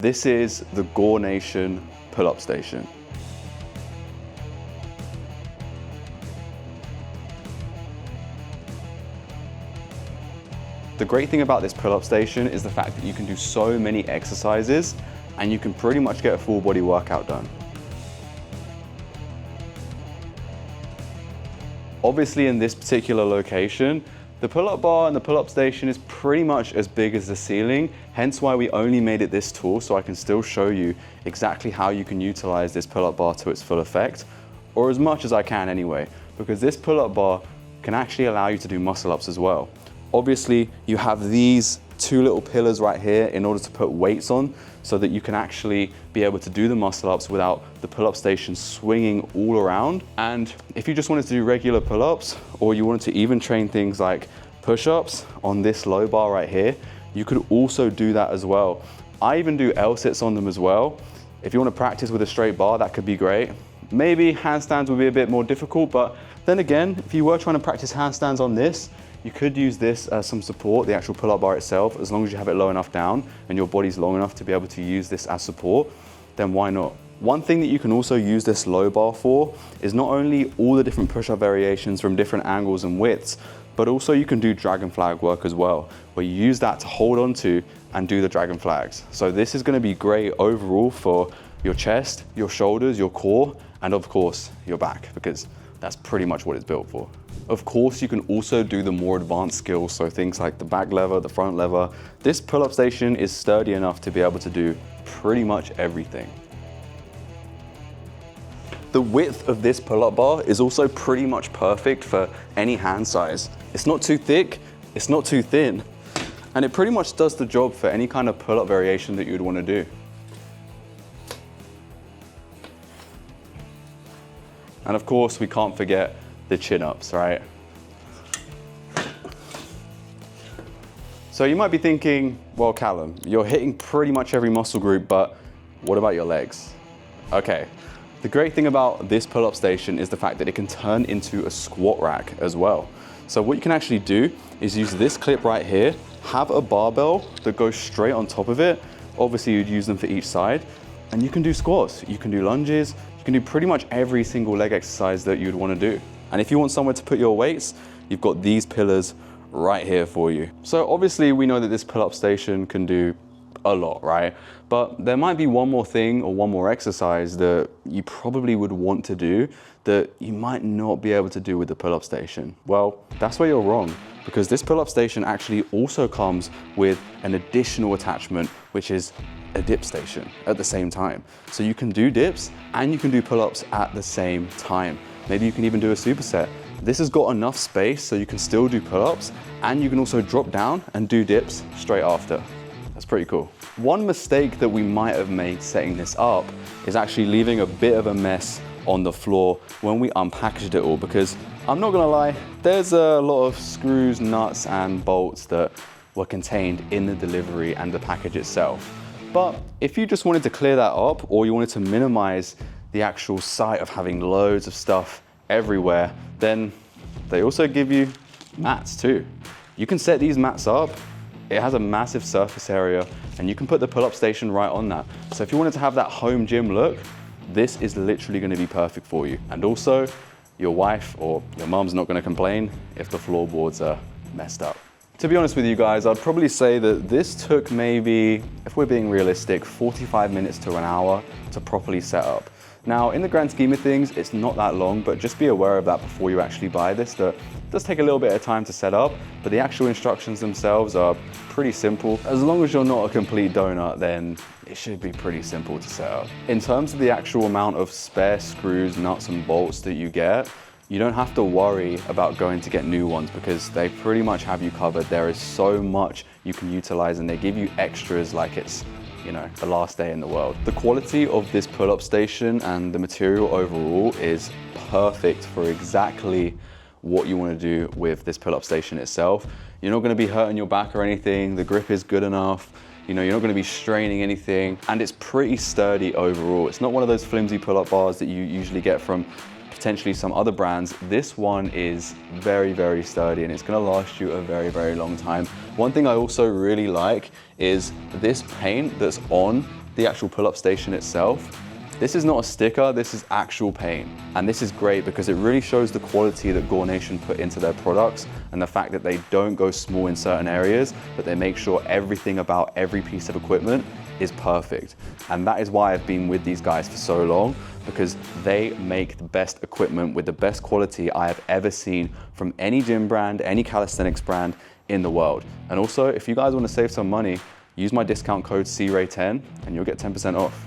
This is the Gore Nation pull-up station. The great thing about this pull-up station is the fact that you can do so many exercises and you can pretty much get a full body workout done. Obviously in this particular location, the pull-up bar and the pull-up station is pretty much as big as the ceiling, hence why we only made it this tall so I can still show you exactly how you can utilize this pull-up bar to its full effect, or as much as I can anyway, because this pull-up bar can actually allow you to do muscle-ups as well. Obviously, you have these two little pillars right here in order to put weights on so that you can actually be able to do the muscle-ups without the pull-up station swinging all around. And if you just wanted to do regular pull-ups, or you wanted to even train things like push-ups on this low bar right here, you could also do that as well. I even do L-sits on them as well. If you want to practice with a straight bar, that could be great. Maybe handstands would be a bit more difficult, but then again, if you were trying to practice handstands on this, you could use this as some support, the actual pull-up bar itself, as long as you have it low enough down and your body's long enough to be able to use this as support, then why not? One thing that you can also use this low bar for is not only all the different push-up variations from different angles and widths, but also you can do dragon flag work as well, where you use that to hold on to and do the dragon flags. So this is gonna be great overall for your chest, your shoulders, your core, and of course, your back, because that's pretty much what it's built for. Of course, you can also do the more advanced skills, so things like the back lever, the front lever. This pull-up station is sturdy enough to be able to do pretty much everything. The width of this pull-up bar is also pretty much perfect for any hand size. It's not too thick, it's not too thin, and it pretty much does the job for any kind of pull-up variation that you'd want to do. And of course, we can't forget the chin-ups, right? So you might be thinking, well, Callum, you're hitting pretty much every muscle group, but what about your legs? Okay, the great thing about this pull-up station is the fact that it can turn into a squat rack as well. So what you can actually do is use this clip right here, have a barbell that goes straight on top of it. Obviously you'd use them for each side, and you can do squats, you can do lunges, you can do pretty much every single leg exercise that you'd want to do. And if you want somewhere to put your weights, you've got these pillars right here for you. So obviously we know that this pull-up station can do a lot, right? But there might be one more thing or one more exercise that you probably would want to do that you might not be able to do with the pull-up station. Well, that's where you're wrong, because this pull-up station actually also comes with an additional attachment, which is a dip station at the same time. So you can do dips and you can do pull-ups at the same time. Maybe you can even do a superset. This has got enough space so you can still do pull-ups and you can also drop down and do dips straight after. That's pretty cool. One mistake that we might have made setting this up is actually leaving a bit of a mess on the floor when we unpackaged it all, because I'm not gonna lie, there's a lot of screws, nuts and bolts that were contained in the delivery and the package itself. But if you just wanted to clear that up, or you wanted to minimize the actual sight of having loads of stuff everywhere, then they also give you mats too. You can set these mats up. It has a massive surface area and you can put the pull-up station right on that. So if you wanted to have that home gym look, this is literally going to be perfect for you. And also your wife or your mom's not going to complain if the floorboards are messed up. To be honest with you guys, I'd probably say that this took maybe, if we're being realistic, 45 minutes to an hour to properly set up. Now, in the grand scheme of things, it's not that long, but just be aware of that before you actually buy this, that it does take a little bit of time to set up, but the actual instructions themselves are pretty simple. As long as you're not a complete donut, then it should be pretty simple to set up. In terms of the actual amount of spare screws, nuts and bolts that you get, you don't have to worry about going to get new ones because they pretty much have you covered. There is so much you can utilize and they give you extras like it's, you know, the last day in the world. The quality of this pull-up station and the material overall is perfect for exactly what you want to do with this pull-up station itself. You're not going to be hurting your back or anything. The grip is good enough. You know, you're not going to be straining anything, and it's pretty sturdy overall. It's not one of those flimsy pull-up bars that you usually get from potentially some other brands. This one is very, very sturdy and it's gonna last you a very, very long time. One thing I also really like is this paint that's on the actual pull-up station itself, this is not a sticker, this is actual paint. And this is great because it really shows the quality that Gore Nation put into their products and the fact that they don't go small in certain areas, but they make sure everything about every piece of equipment is perfect. And that is why I've been with these guys for so long, because they make the best equipment with the best quality I have ever seen from any gym brand, any calisthenics brand in the world. And also, if you guys want to save some money, use my discount code CRAY10 and you'll get 10% off.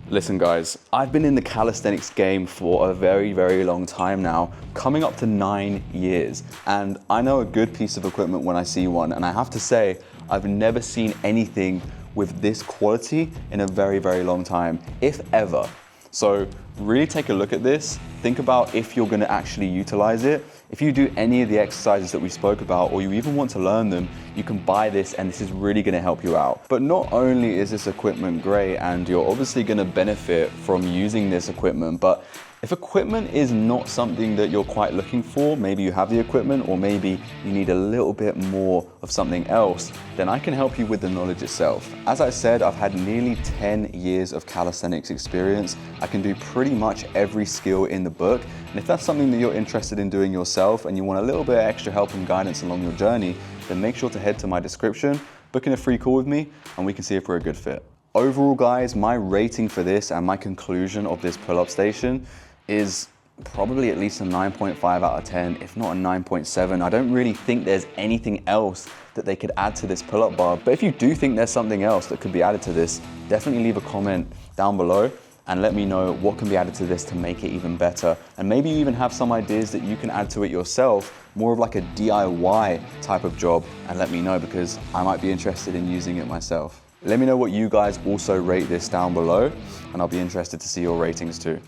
Listen guys, I've been in the calisthenics game for a very, very long time now, coming up to 9 years. And I know a good piece of equipment when I see one. And I have to say, I've never seen anything with this quality in a very, very long time, if ever. So really take a look at this. Think about if you're gonna actually utilize it. If you do any of the exercises that we spoke about, or you even want to learn them, you can buy this and this is really gonna help you out. But not only is this equipment great and you're obviously gonna benefit from using this equipment, but if equipment is not something that you're quite looking for, maybe you have the equipment or maybe you need a little bit more of something else, then I can help you with the knowledge itself. As I said, I've had nearly 10 years of calisthenics experience. I can do pretty much every skill in the book. And if that's something that you're interested in doing yourself and you want a little bit of extra help and guidance along your journey, then make sure to head to my description, book in a free call with me, and we can see if we're a good fit. Overall guys, my rating for this and my conclusion of this pull-up station is probably at least a 9.5 out of 10, if not a 9.7. I don't really think there's anything else that they could add to this pull-up bar. But if you do think there's something else that could be added to this, definitely leave a comment down below and let me know what can be added to this to make it even better. And maybe you even have some ideas that you can add to it yourself, more of like a DIY type of job, and let me know because I might be interested in using it myself. Let me know what you guys also rate this down below, and I'll be interested to see your ratings too.